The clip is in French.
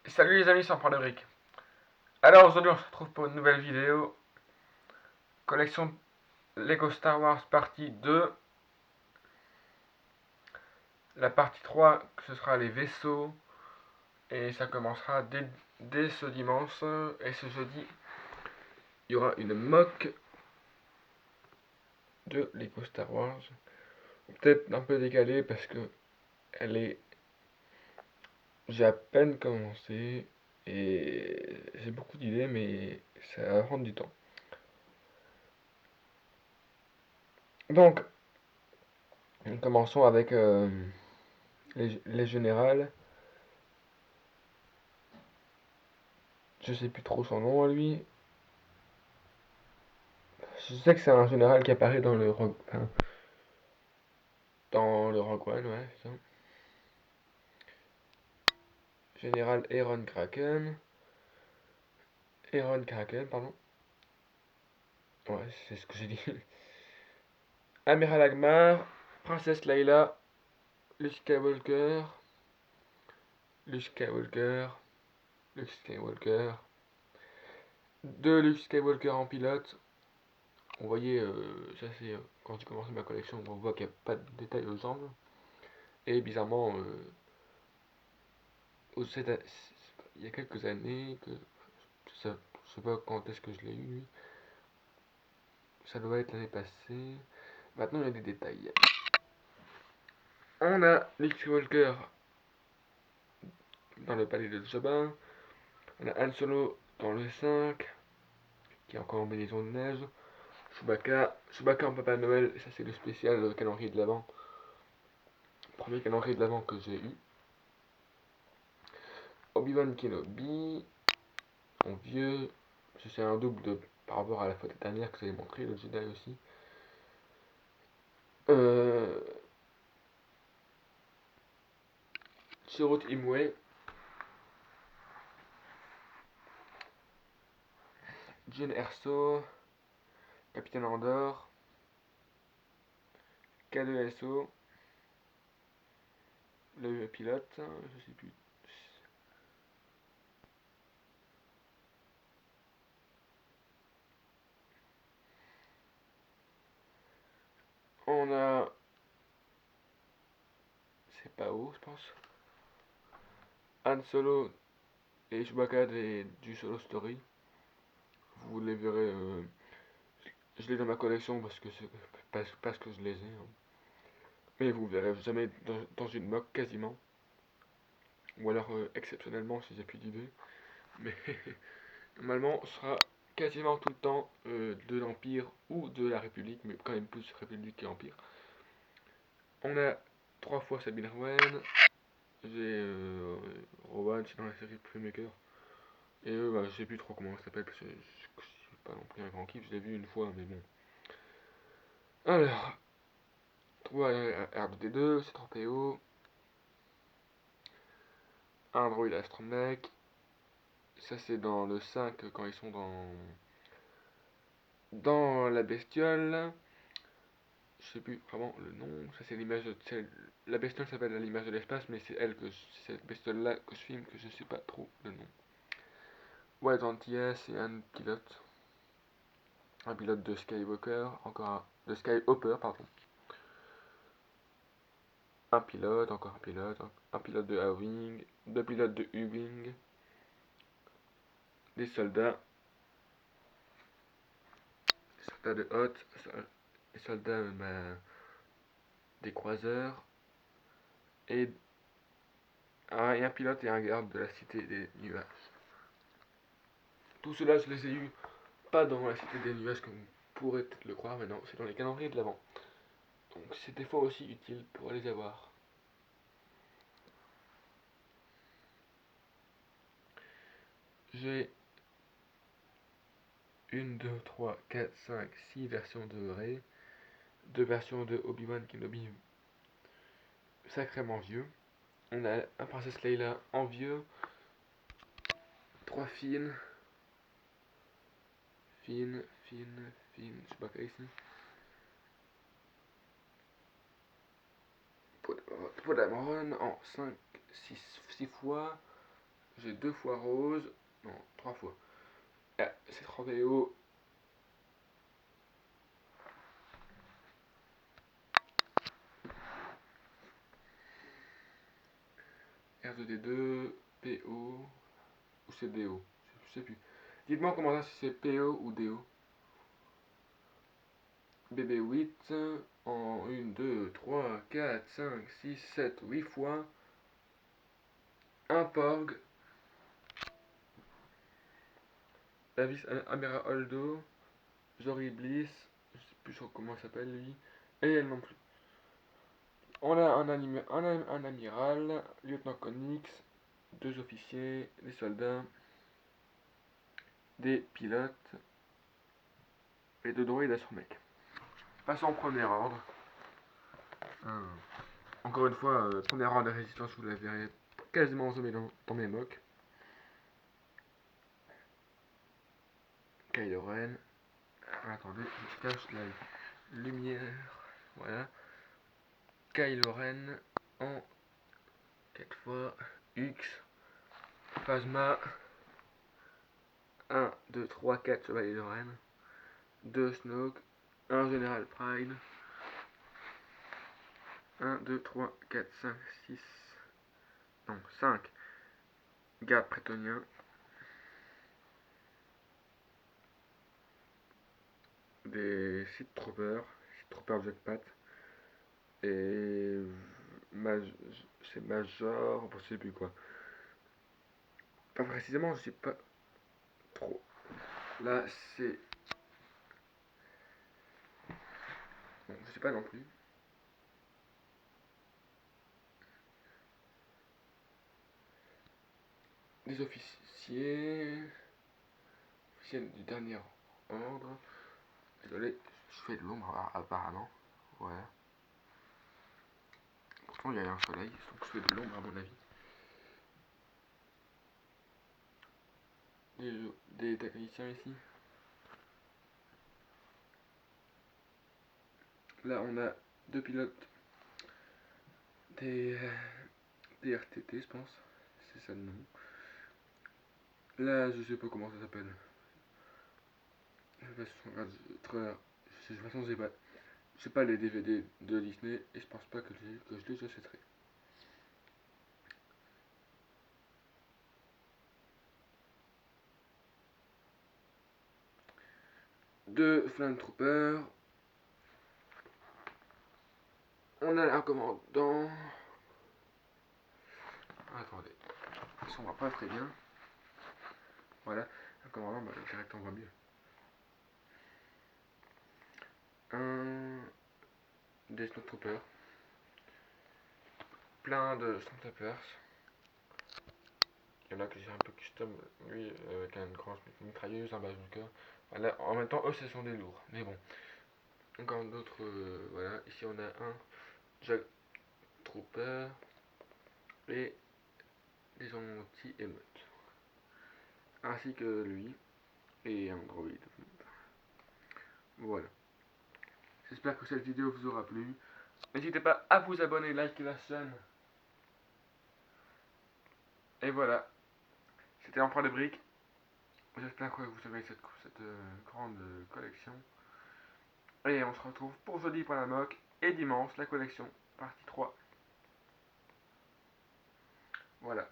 Salut les amis, c'est Empire de Brick. Alors aujourd'hui on se retrouve pour une nouvelle vidéo. Collection Lego Star Wars partie 2. La partie 3, ce sera les vaisseaux. Et ça commencera dès ce dimanche. Et ce jeudi, il y aura une mock de Lego Star Wars. Peut-être un peu décalée parce que elle est... j'ai à peine commencé. Et j'ai beaucoup d'idées mais ça va prendre du temps. Donc, commençons avec les générales. Je sais plus trop son nom à lui. Je sais que c'est un général qui apparaît dans le Rogue, enfin, dans le Rogue One, ouais, c'est ça. Général Aaron Kraken. Aaron Kraken, pardon. Ouais, c'est ce que j'ai dit. Amiral Agmar, Princesse Leila, Luke Skywalker, Luke Skywalker, Luke Skywalker. Deux Luke Skywalker en pilote. Vous voyez, ça c'est quand j'ai commencé ma collection, on voit qu'il n'y a pas de détails aux jambes. Et bizarrement, il y a quelques années, je sais pas quand est-ce que je l'ai eu, lui. Ça doit être l'année passée. Maintenant, il y a des détails. On a Luke Skywalker dans le palais de Jabba. On a Han Solo dans le 5, qui est encore en bénison de neige. Chewbacca en Papa Noël, ça c'est le spécial calendrier de l'Avent. Premier calendrier de l'Avent que j'ai eu. Obi-Wan Kenobi, en vieux. C'est un double par rapport à la photo dernière que j'avais montré, le Jedi aussi. Euh, Chirrut Imwe, Jyn Erso, Capitaine Andor, K2SO, le pilote, je sais plus. On a, c'est pas où, je pense. Han Solo et Chewbacca du Solo Story. Vous les verrez. Je l'ai dans ma collection parce que je les ai, hein. Mais vous verrez jamais dans une mock quasiment. Ou alors exceptionnellement si j'ai plus d'idées. Mais normalement, ce sera quasiment tout le temps de l'Empire ou de la République, mais quand même plus République et Empire. On a trois fois Sabine Wren. J'ai Rowan, c'est dans la série Playmaker. Et bah, je sais plus trop comment ça s'appelle parce que je suis pas non plus un grand kiff, je l'ai vu une fois, mais bon. Alors, 3 R2D2, C3PO, un droïde astromech. Ça, c'est dans le 5 quand ils sont dans la bestiole. Je sais plus vraiment le nom. Ça, c'est l'image de. La bestiole s'appelle l'image de l'espace, mais c'est cette bestiole-là que je filme que je sais pas trop le nom. Ouais, Antilles, c'est un pilote. Un pilote de Skywalker, de Skyhopper, pardon. Un pilote, encore un pilote de A-Wing, deux pilotes de U-Wing, des soldats de Hoth, des soldats des croiseurs, et un pilote et un garde de la cité des nuages. Tout cela, je les ai eus pas dans la cité des nuages comme vous pourrez peut-être le croire, mais non, c'est dans les calendriers de l'avant. Donc c'est des fois aussi utile pour les avoir. J'ai une, 2, 3, 4, 5, 6 versions de Rey, deux versions de Obi-Wan Kenobi sacrément vieux. On a un Princesse Leila en vieux, trois fines, je sais pas quoi ici. Podamron en 5, 6 fois, j'ai 2 fois rose, non, 3 fois. Ah, c'est 30 EO. R2D2, PO, ou c'est DO, je sais plus. Dites-moi en commentaire si c'est PO ou DO. BB8 en 1, 2, 3, 4, 5, 6, 7, 8 fois. Un Porg. Davis Amera Holdo. Jory Bliss. Je sais plus sur comment il s'appelle lui. Et elle non plus. On a un amiral, lieutenant Konix, 2 officiers, des soldats, des pilotes et 2 droïdes astromech. Passons au premier ordre. Encore une fois, premier ordre de résistance, vous la verrez quasiment jamais dans mes mocks. Kylo Ren. Attendez, je cache la lumière. Voilà. Kylo Ren en 4 fois. X. Phasma. 1, 2, 3, 4 chevaliers de Ren. 2 Snoke. 1 Général Pride. 1, 2, 3, 4, 5, 6. Non, 5 gardes prétoniens. Des Sith Troopers. Sith Troopers Jetpack. Et. C'est Major. Je sais plus quoi. Pas précisément, je sais pas trop. Là, c'est. Bon, je sais pas non plus. Des officiers. Officiels du dernier ordre. Désolé, je fais de l'ombre apparemment. Voilà. Pourtant, il y a un soleil, donc je fais de l'ombre à mon avis. Des techniciens ici. Là, on a 2 pilotes. Des RTT, je pense. C'est ça le nom. Là, je sais pas comment ça s'appelle. De toute façon, j'ai pas les DVD de Disney et je pense pas que je les achèterai. Deux Flame Troopers. On a un commandant. Attendez, ça on voit pas très bien. Voilà, un commandant, bah, direct on voit mieux. Un des Snowtroopers. Plein de Snowtroopers. Il y en a qui sont un peu custom, lui avec une grande mitrailleuse, un bazooka. Voilà, en même temps, eux ce sont des lourds, mais bon. Encore d'autres, voilà. Ici on a un Jack Trooper et des anti-émeutes. Ainsi que lui et un droïde. Voilà. J'espère que cette vidéo vous aura plu. N'hésitez pas à vous abonner, liker la chaîne. Et voilà. C'était l'empereur des briques. J'espère que vous avez cette grande collection. Et on se retrouve pour jeudi pour la mock et dimanche la collection partie 3. Voilà.